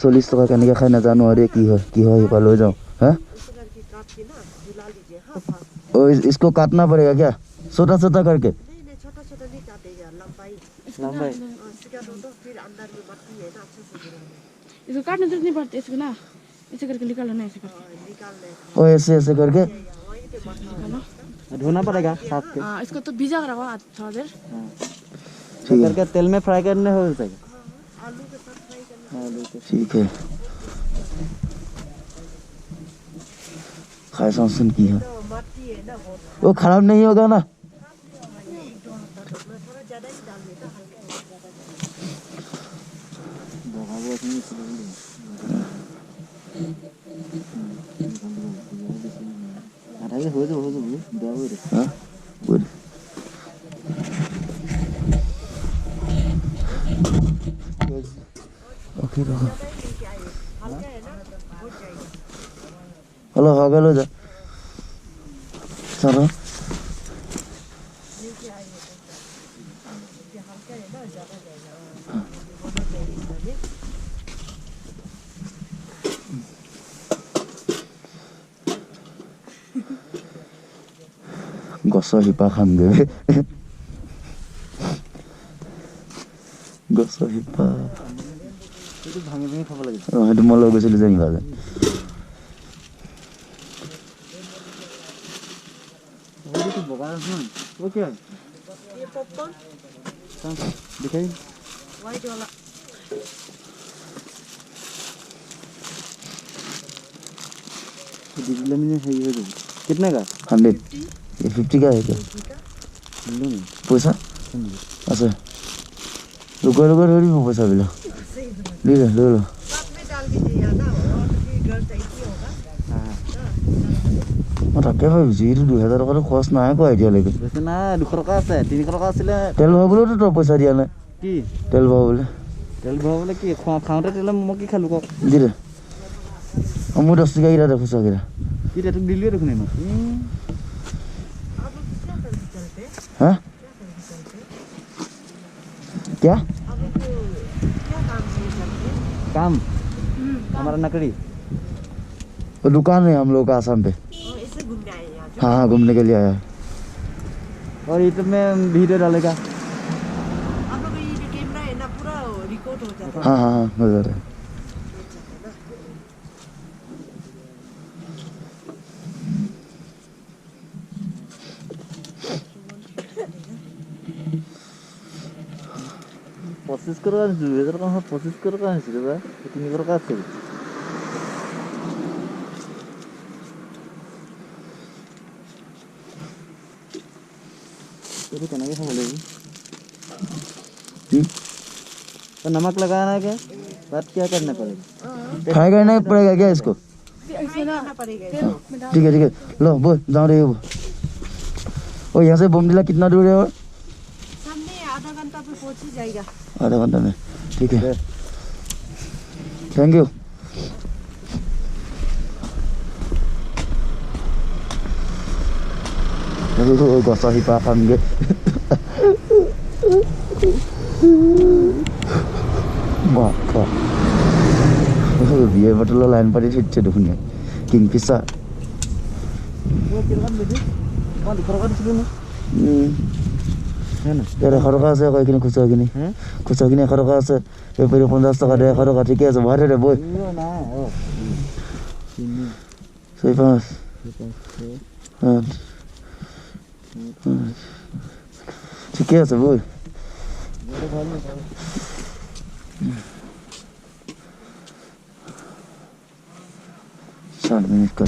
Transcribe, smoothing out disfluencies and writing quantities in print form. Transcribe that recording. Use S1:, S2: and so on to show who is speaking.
S1: 40 টকা কেনেকৈ খাই নাজানো আৰু কি হয় সেইপা লৈ যাওঁ হা ओ इसको काटना पड़ेगा क्या छोटा छोटा करके
S2: नहीं छोटा छोटा नहीं काटेगा लंबाई फिर अंदर में मट्टी है ना अच्छे से गिराना
S3: इसको काटना तो नहीं पड़ता इसको ना ऐसे करके निकालना है ऐसे करके
S2: निकालने
S1: ओ ऐसे ऐसे करके
S4: धोना पड़ेगा साफ के
S3: इसको तो भिजा कर रखो थोड़ा देर
S1: ठीक है
S4: करके तेल में फ्राई करने हो जाएगा
S2: आलू के साथ फ्राई करना
S1: ठीक है खाए सुन की है
S2: तो मट्टी है ना बहुत
S1: वो खराब नहीं होगा ना
S2: थोड़ा ज्यादा ही डाल देता
S4: हल्का हो जाओ
S1: हाँ गुड ओके रहो
S2: हल्का है ना हो जाएगा
S1: हेलो हो गया लो जा चलो
S2: नीचे आएगा ये हल्का है ना ज्यादा जाएगा बहुत जाएगा
S1: गছৰ শিপা খামগে গছৰ শিপা
S4: এইটো ভাঙি ভাঙি খাব লাগে
S1: সেইটো মই লৈ গৈছিলোঁ যে নিবাজে
S4: এইটো বগা নহয় ओ क्या है
S2: ये पॉपकॉर्न
S4: दिखाई
S2: व्हाइट वाला
S4: डिस्प्ले में है ये तो कितने का
S1: 100 ये 50 का है क्या पैसा अच्छा रुको थोड़ी पैसा भी लो ले लो
S2: साथ में डाल दीजिए ना और फिर घर से इसी होगा
S1: মই তাকে ভাবিছোঁ এইটো 2000 টকাটো খৰচ নাই আকৌ এতিয়ালৈকে
S4: বেছি নাই 200 টকা আছে 300 টকা আছিলে
S1: তেল ভৰাবলৈতো তই পইচা দিয়া নাই
S4: কি
S1: তেল ভৰাবলৈ
S4: কি খাওঁতে তেল মই কি খালো কক
S1: দি দে মোৰ 10 টকা কেইটা দেখোঁ কেইটা
S4: কি তোক দিলিয়ে দেখোন ইমান
S1: हाँ क्या
S4: काम हमारा नकड़ी
S1: वो दुकान है हम लोग का आसाम पे
S2: इसे घूमने आए यहाँ
S1: हाँ हाँ घूमने के लिए आया है
S4: और यूट्यूब में वीडियो डालेगा
S2: आप लोग ये जो कैमरा है ना पूरा रिकॉर्ड हो जाता है
S1: हाँ हाँ हाँ हो जाता है
S4: प्रोसेस करो 2000 टका प्रोसेस करो का है रे 300 टका আছে ये केनाके खाब লাগিব तो नमक लगाना है क्या बात क्या करना पड़ेगा
S1: फ्राई करना पड़ेगा क्या इसको
S2: करना पड़ेगा
S1: ठीक है लो बोल जाओ रे वो और यहाँ से बोमडिला कितना दूर है और
S2: सामने आधा घंटा पे पहुंच ही जाएगा
S1: आधा घंटा में ठीक है थैंक यू गছৰ শিপা খামগে বিয়েৰ বটলৰ লাইন পাতি থৈছে দেখোন কিংফিছাৰ ইয়াত 100 টকা আছে আকৌ এইখিনি খুচুৰাখিনি 100 টকা আছে বেপাৰী 50 টকা দে 100 টকা ঠিকে আছে ভৰাই দে বৈ ঠিকে আছে বৈ 4 মিনিট